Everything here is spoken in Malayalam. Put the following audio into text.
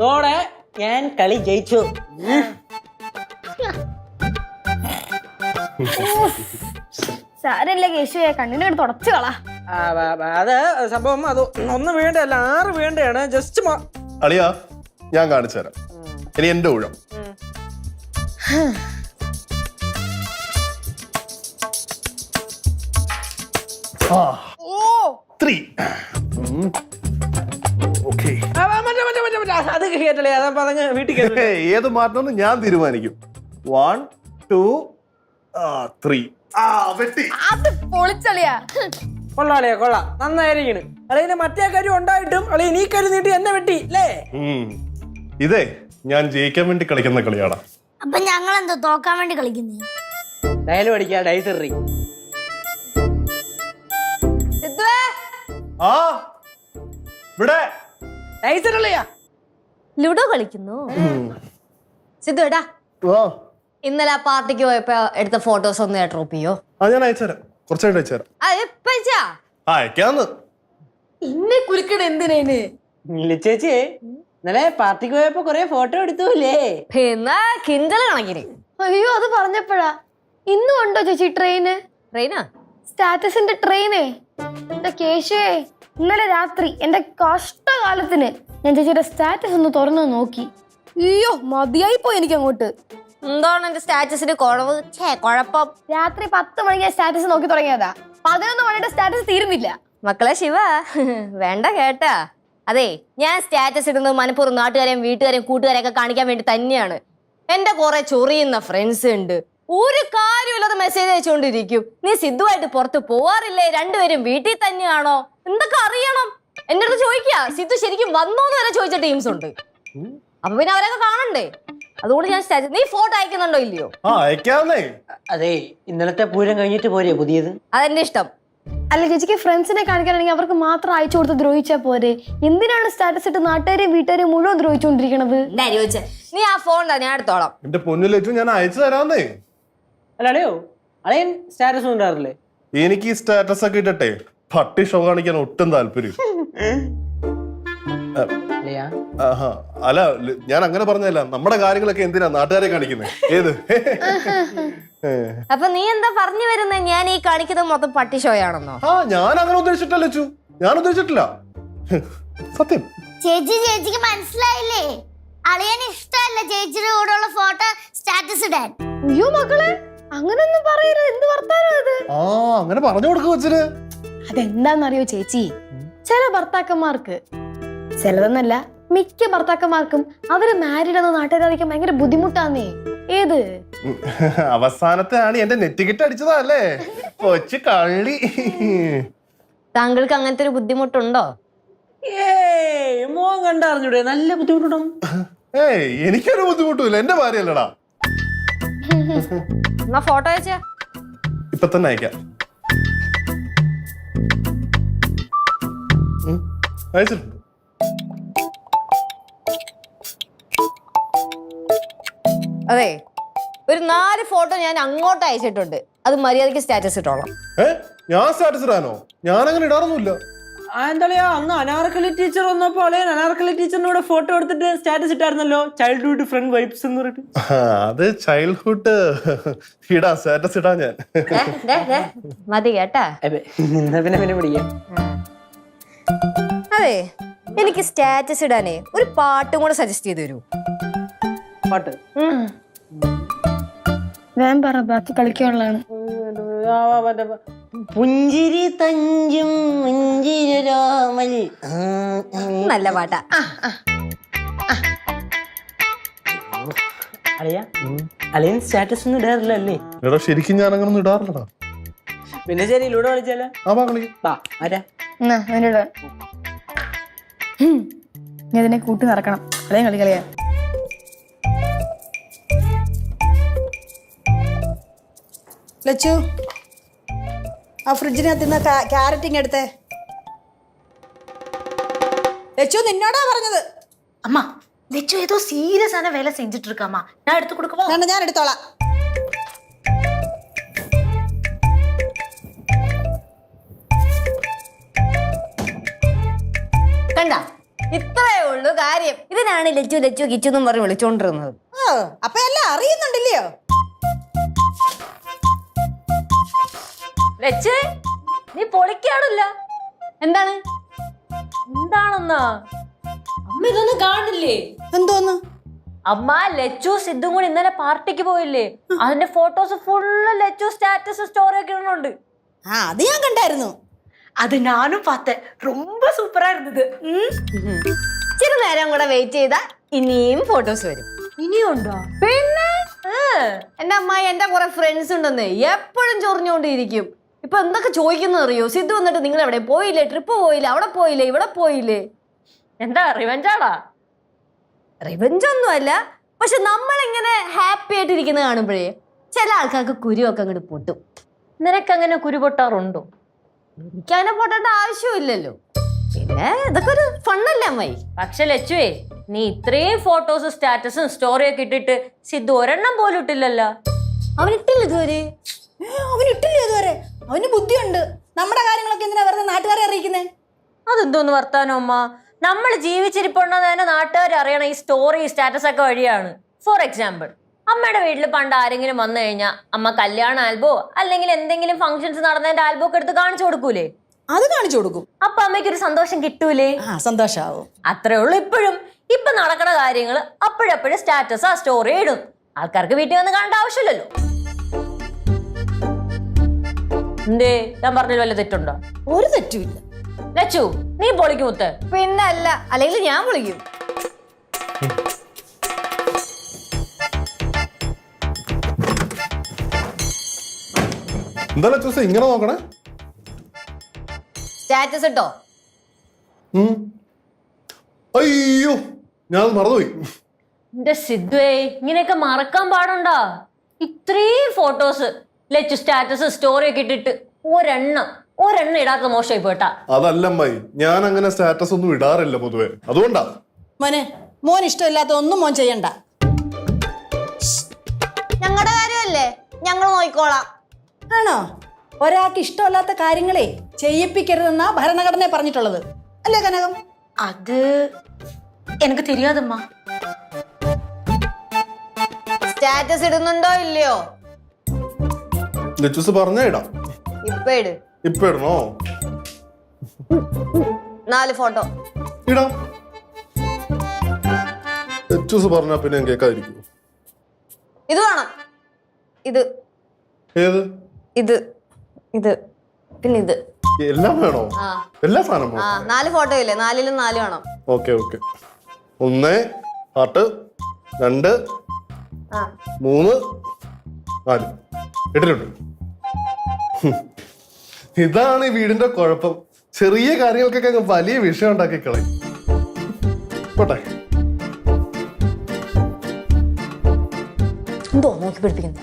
തോടെ ഞാൻ കളി ജയിച്ചു. സാരല്ലേ കേശുവേ, കണ്ണിനെ തുടച്ചു കളാ. അത് സംഭവം അത് ഒന്ന് വേണ്ടല്ല 6 വേണ്ടയാണ്. ജസ്റ്റ് അളിയാ ഞാൻ കാണിച്ചു തരാം. ഇനി എന്റെ ഊഴം. അത് കേട്ടല്ലേ അതാ പറഞ്ഞ വീട്ടിൽ ഏത് മാറ്റം ഞാൻ തീരുമാനിക്കും. 1 2 3. അത് പൊളിച്ചളിയാ. കൊള്ളാളിയാ കൊള്ളാം, നന്നായിരിക്കണ്. അളിയന് മറ്റേ കാര്യം ഉണ്ടായിട്ടും അളിയൻ ഈ കാര്യം നീട്ടി എന്നെ വെട്ടി അല്ലേ? ഇതേ ഞാൻ ജയിക്കാൻ വേണ്ടി കളിക്കുന്ന കളിയാണ്. അപ്പൊ ഞങ്ങൾ എന്താ തോക്കാൻ വേണ്ടി കളിക്കുന്നേ? ഡയലോഗ് അടിക്കാ, ഡൈസ് എറി. ലുഡോ കളിക്കുന്നു. സിദ്ധുടാ, ഇന്നലെ ആ പാർട്ടിക്ക് പോയപ്പോ എടുത്ത ഫോട്ടോസ് ഒന്ന് ഡ്രോപ്പ് ചെയ്യോ? ഞാൻ അയച്ചുതരാം, കുറച്ചായിട്ട് അയച്ചുതരാം. അയക്കാന്ന് ഇന്നെ കുലിക്കണ എന്തിനേന്? ചേച്ചി ഇന്നലെ പാർട്ടിക്ക് പോയപ്പോ കൊറേ ഫോട്ടോ എടുത്തൂല്ലേ? പിന്നെ കിണ്ടൽ കണക്കിന്. അയ്യോ, അത് പറഞ്ഞപ്പോഴാ. ഇന്നും ഉണ്ടോ ചേച്ചി ട്രെയിന്? ട്രെയിനാ? സ്റ്റാറ്റസിന്റെ ട്രെയിനേ. എന്റെ കേശുവേ, ഇന്നലെ രാത്രി എന്റെ കഷ്ടകാലത്തിന് ഞാൻ ചേച്ചിയുടെ സ്റ്റാറ്റസ് ഒന്ന് തുറന്നു നോക്കി. അയ്യോ, മതിയായി പോയി എനിക്ക് അങ്ങോട്ട്. എന്താണ് എന്റെ സ്റ്റാറ്റസിന്റെ കുഴവ്? കുഴപ്പം രാത്രി 10 മണിക്ക് സ്റ്റാറ്റസ് നോക്കി തുടങ്ങിയതാ. 11 മണിയുടെ സ്റ്റാറ്റസ് തീരുന്നില്ല. മക്കളെ ശിവ, വേണ്ട കേട്ടാ. അതെ, ഞാൻ സ്റ്റാറ്റസ് ഇടുന്നത് മനഃപൂർവ്വം നാട്ടുകാരെയും വീട്ടുകാരെയും കൂട്ടുകാരെയൊക്കെ കാണിക്കാൻ വേണ്ടി തന്നെയാണ്. എന്റെ കുറെ ചൊറിയുന്ന ഫ്രണ്ട്സ് ഉണ്ട്, ഒരു കാര്യമില്ലാതെ മെസ്സേജ് അയച്ചുകൊണ്ടിരിക്കും. നീ സിദ്ധുവായിട്ട് പുറത്ത് പോവാറില്ലേ? രണ്ടുപേരും വീട്ടിൽ തന്നെയാണോ? എന്തൊക്കെ അറിയണം. എന്റെ അടുത്ത് ചോദിക്കാ, സിദ്ധു ശരിക്കും വന്നോന്ന് വരെ ചോദിച്ച ടീംസ് ഉണ്ട്. അപ്പൊ പിന്നെ അവരൊക്കെ കാണണ്ടേ? അതുകൊണ്ട് ഞാൻ സ്റ്റാറ്റസ്. നീ ഫോട്ടോ അയക്കുന്നുണ്ടോ ഇല്ലയോ? അതെ, ഇന്നലത്തെ പൂരം കഴിഞ്ഞിട്ട് പോരെ പുതിയത്? അതെന്റെ ഇഷ്ടം. അല്ല ചേച്ചിക്ക് ഫ്രണ്ട്സിനെ കാണിക്കാനാണെങ്കിൽ അവർക്ക് മാത്രം അയച്ചു കൊടുത്ത് ദ്രോഹിച്ചാ പോരെ. എന്തിനാണ് സ്റ്റാറ്റസ് ഇട്ട് നാട്ടുകാരെയും വീട്ടുകാരെയും മുഴുവൻ ദ്രോഹിച്ചുകൊണ്ടിരിക്കണത്? നീ ആ ഫോൺ ഞാൻ എടുത്തോളാം. എന്റെ പൊന്നിലേറ്റു ഞാൻ അയച്ചു തരാന്നേ. അല്ല അളിയോ, അളിയൻ സ്റ്റാറ്റസ് ഉണ്ടാറില്ലേ? എനിക്ക് ഈ സ്റ്റാറ്റസ് ഒക്കെ ഇട്ടട്ടെ പട്ടി ഷോ കാണിക്കാൻ ഒട്ടും താല്പര്യം. അല്ല, ഞാൻ അങ്ങനെ പറഞ്ഞല്ല. നമ്മുടെ കാര്യങ്ങളൊക്കെ എന്തിനാ നാട്ടുകാരെ കാണിക്കുന്നത്? ഏത്? അപ്പൊ നീ എന്താ പറഞ്ഞു വരുന്നത്? ഞാൻ ഈ കാണിക്കുന്നത് മൊത്തം പട്ടി ഷോയാണെന്നോ? ഞാൻ അങ്ങനെ ഉദ്ദേശിച്ചിട്ടല്ല ചു, ഞാൻ ഉദ്ദേശിച്ചിട്ടില്ല. സത്യം. ചേച്ചിക്ക് മനസ്സിലായില്ലേ? അളിയന് ഇഷ്ടമല്ല ചേച്ചിയുടെ കൂടെയുള്ള ഫോട്ടോ സ്റ്റാറ്റസ് ഇടാൻ. അയ്യോ മക്കളെ, അങ്ങനൊന്നും പറയരുത്. എന്ത് വർത്താനം അത്? അങ്ങനെ പറഞ്ഞു കൊടുക്കുക വെച്ചിട്ട്. അതെന്താന്നറിയോ ചേച്ചി, ചില ഭർത്താക്കന്മാർക്ക്, ചിലതെന്നല്ല മിക്ക ഭർത്താക്കന്മാർക്കും അവര് മാരീഡ് എന്ന നാട്ടുകാരിക്കാൻ ഭയങ്കര ബുദ്ധിമുട്ടാന്നേ. ഏത് അവസാനത്തെ ആണ് എന്റെ നെറ്റിക്കിട്ട് അടിച്ചതല്ലേ കൊച്ചു കള്ളി. താങ്കൾക്ക് അങ്ങനത്തെ ഒരു ബുദ്ധിമുട്ടുണ്ടോ? മോൻ കണ്ടറിഞ്ഞൂടെ? നല്ല ബുദ്ധിമുട്ടുണ്ടോ? എനിക്കൊരു ബുദ്ധിമുട്ടില്ല, എന്റെ ഭാര്യയല്ലടാ. എന്നാ ഫോട്ടോ അയച്ചാ ഇപ്പൊ തന്നെ അയക്കാം. അയച്ചിട്ടുണ്ട്. അതെ, ഒരു 4 ഫോട്ടോ ഞാൻ അങ്ങോട്ട് അയച്ചിട്ടുണ്ട്. അത് മര്യാദക്ക് സ്റ്റാറ്റസ് ഇട്ടോളാം. ഞാൻ സ്റ്റാറ്റസ് ഇടാനോ? ഞാൻ അങ്ങനെ ഇടാറൊന്നുമില്ല. എന്താ അന്ന് അനാർക്കലി ടീച്ചർ വന്നപ്പോ അളിയൻ അനാർക്കലി ടീച്ചറിനോട് ഫോട്ടോ എടുത്തിട്ട് സ്റ്റാറ്റസ് ഇട്ടായിരുന്നല്ലോ, ചൈൽഡ്ഹുഡ് ഫ്രണ്ട് വൈബ്സ് എന്ന് പറഞ്ഞിട്ട്. അത് ചൈൽഡ്ഹുഡ് ഇടാ, സ്റ്റാറ്റസ് ഇടാ ഞാൻ. മതി കേട്ടാ. പിന്നെ പിടിക്കാം. അതെ, എനിക്ക് സ്റ്റാറ്റസ് ഇടാനേ ഒരു പാട്ടും കൂടെ സജസ്റ്റ് ചെയ്ത് തരൂ. പാട്ട് ഞാൻ പറ, ബാക്കി കളിക്കാനുള്ളതാണ്. പുഞ്ചിരി തഞ്ചും മുഞ്ചിരാമൽ. നല്ല പാട്ടാ. അളിയൻ സ്റ്റാറ്റസ് ഒന്നും ഇടാറില്ലല്ലേ? എടാ ശരിക്കും ഞാൻ അങ്ങനെ ഒന്നും ഇടാറില്ലടാ. പിന്നെ ശരി, ലൂഡോ കളിച്ചാലോ? ഇതിനെ കൂട്ടി നടക്കണം. അതേ കളിയാ. ലച്ചു, ആ ഫ്രിഡ്ജിനകത്ത് നിന്ന് ക്യാരറ്റിങ് എടുത്തേ. ലച്ചു, നിന്നോടാ പറഞ്ഞത്. அம்மா லெச்சு ஏதோ சீரியஸான வேலை செஞ்சுட்டு இருக்காமா, நான் எடுத்து கொடுக்கவா? ഞാൻ എടുത്തോളാം. കണ്ട, ഇത്രയേ ഉള്ളൂ കാര്യം. കാര്യം ഇതിനാണ് ലച്ചു ലച്ചു കിച്ചു എന്നും പറഞ്ഞ് വിളിച്ചോണ്ടിരുന്നത്. ഓ അപ്പൊ എല്ലാം അറിയുന്നുണ്ടല്ലയോ? ലച്ചേ നീ പൊളിക്കാണില്ല. എന്താണ് എന്താണെന്നാ അമ്മ ഇതൊന്നും കാണില്ലേ? എന്തോന്ന്? അമ്മ ലച്ചു സിദ്ധും കൂടി ഇന്നലെ പാർട്ടിക്ക് പോയില്ലേ, അതിന്റെ photos full Lachu status story ഒക്കെ ഇടുന്നുണ്ട്. ആ അത് ഞാൻ കണ്ടായിരുന്നു. அது நானும் பார்த்தேன், ரொம்ப சூப்பரா இருந்தது. ഇച്ചിരി നേരം കൂടെ വെയിറ്റ് ചെയ്താ ഇനിയും ഫോട്ടോസ് വരും. ഇനിയുണ്ടോ? പിന്നെ എന്റെ അമ്മായി എന്റെ കുറെ ഫ്രണ്ട്സ് ഉണ്ടെന്ന് എപ്പോഴും ചൊറിഞ്ഞോണ്ടിരിക്കും. ഇപ്പൊ എന്തൊക്കെ ചോദിക്കുന്ന അറിയോ? സിദ്ധു വന്നിട്ട് നിങ്ങൾ എവിടെ പോയില്ലേ, ട്രിപ്പ് പോയില്ലേ, അവിടെ പോയില്ലേ, ഇവിടെ പോയില്ലേ? എന്താ റിവെഞ്ചാടാ? റിവെഞ്ച് ഒന്നും അല്ല, പക്ഷെ നമ്മളിങ്ങനെ ഹാപ്പി ആയിട്ട് ഇരിക്കുന്നത് കാണുമ്പോഴേ ചില ആൾക്കാർക്ക് കുരുവൊക്കെ അങ്ങോട്ട് പൊട്ടും. നിനക്കങ്ങനെ കുരുപൊട്ടാറുണ്ടോ? എനിക്കങ്ങനെ പൊട്ടേണ്ട ആവശ്യമില്ലല്ലോ. പിന്നെ ഇതൊക്കെ ഒരു ഫണ്ണല്ലേ അമ്മായി? പക്ഷെ ലച്ചുവേ, നീ ഇത്രയും ഫോട്ടോസും സ്റ്റാറ്റസും സ്റ്റോറിയൊക്കെ ഇട്ടിട്ട് സിദ്ധു ഒരെണ്ണം പോലും ഇട്ടില്ലല്ലോ. അവനിട്ടില്ല ഇതുവരെ. അവൻ ഇട്ടില്ലേ ഇതുവരെ? അവന് ബുദ്ധിയുണ്ട്. നമ്മുടെ കാര്യങ്ങളൊക്കെ എന്തിനാ വെറുതെ നാട്ടുകാരെ അറിയിക്കുന്നേ? അതെന്തോന്ന് വർത്താനോ അമ്മ? നമ്മൾ ജീവിച്ചിരിപ്പുണ്ടെന്ന് തന്നെ നാട്ടുകാർ അറിയണം ഈ സ്റ്റോറി സ്റ്റാറ്റസ് ഒക്കെ വഴിയാണ്. ഫോർ എക്സാമ്പിൾ, അമ്മയുടെ വീട്ടിൽ പണ്ട് ആരെങ്കിലും വന്നു കഴിഞ്ഞാൽ അമ്മ കല്യാണ ആൽബോ അല്ലെങ്കിൽ എന്തെങ്കിലും ഫംഗ്ഷൻസ് നടന്നതിന്റെ ആൽബോ ഒക്കെ എടുത്ത് കാണിച്ചു കൊടുക്കൂലേ? അത് കാണിച്ചു കൊടുക്കും. അപ്പൊ അമ്മയ്ക്ക് ഒരു സന്തോഷം കിട്ടൂലേ? ആ സന്തോഷാവും. അത്രേ ഉള്ളൂ. ഇപ്പൊ നടക്കണ കാര്യങ്ങൾ അപ്പോഴപ്പോഴും സ്റ്റാറ്റസ് ആ സ്റ്റോറി ഇടും. ആൾക്കാർക്ക് വീട്ടിൽ വന്ന് കാണേണ്ട ആവശ്യമില്ലല്ലോ. എന്തേ ഞാൻ പറഞ്ഞതിൽ വല്ല തെറ്റുണ്ടോ? ഒരു തെറ്റുമില്ല. ലച്ചു നീ പൊളിക്കും മുത്ത്. പിന്നെ അല്ല, അല്ലെങ്കിൽ ഞാൻ വിളിക്കും. എന്താ ലച്ചൂസേ ഇങ്ങനെ നോക്കണേ? സ്റ്റാറ്റസ് ഇട്ടോ? അയ്യോ ഞാൻ മറന്നുപോയി. എന്റെ സിദ്ധുവേ, ഇങ്ങനെയൊക്കെ മറക്കാൻ പാടുണ്ടോ? ഇത്രയും ഫോട്ടോസ് ലച്ചു സ്റ്റാറ്റസ് സ്റ്റോറി ഒക്കെ ഇട്ടിട്ട് ഒരെണ്ണം ഇടാത്ത മോശമായി പോയിട്ടാ. അതല്ലമ്മായി, ഞാൻ അങ്ങനെ സ്റ്റാറ്റസ് ഒന്നും ഇടാറില്ല പൊതുവെ, അതുകൊണ്ടാ. മോൻ ഇഷ്ടമില്ലാത്ത ഒന്നും മോൻ ചെയ്യണ്ട. ഞങ്ങളുടെ കാര്യമല്ലേ, ഞങ്ങൾ നോക്കിക്കോളാം. ആണോ? ഒരാൾക്ക് ഇഷ്ടമല്ലാത്ത കാര്യങ്ങളെ ചെയ്യിപ്പിക്കരുതെന്നാ ഭരണഘടന പറഞ്ഞിട്ടുള്ളത് അല്ലേ കനകം? அது எனக்கு தெரியாதம்மா. സ്റ്റാറ്റസ് ഇടുന്നുണ്ടോ ഇല്ലയോ? ലച്ചൂസ് പറഞ്ഞാ ഇടാം. ഇപ്പൊ ഇട്. ഇപ്പൊ ഇടണോ? 4 ഫോട്ടോ ഇടാം. ലച്ചൂസ് പറഞ്ഞാ പിന്നെ ഞാൻ കേൾക്കാതിരിക്കും. ഇത് വേണം. ഇത് ഏത്? ഇത് ഇത് പിന്നെ ഇത് എല്ലാം വേണോ? ആ എല്ലാ സാധനം ആ 4 ഫോട്ടോ ഇല്ലേ, 4ലും 4 വേണം. Okay okay. 1 ഹാർട്ട്, 2 3 4 ഇട്ടിട്ടുണ്ട്. ഇതാണ് ഈ വീടിന്റെ കുഴപ്പം. ചെറിയ കാര്യങ്ങൾക്കൊക്കെ അങ്ങ് വലിയ വിഷയം ഉണ്ടാക്കി കളയും. പോട്ടെ. എന്തോ നോക്കി പിടിപ്പിക്കുന്നു.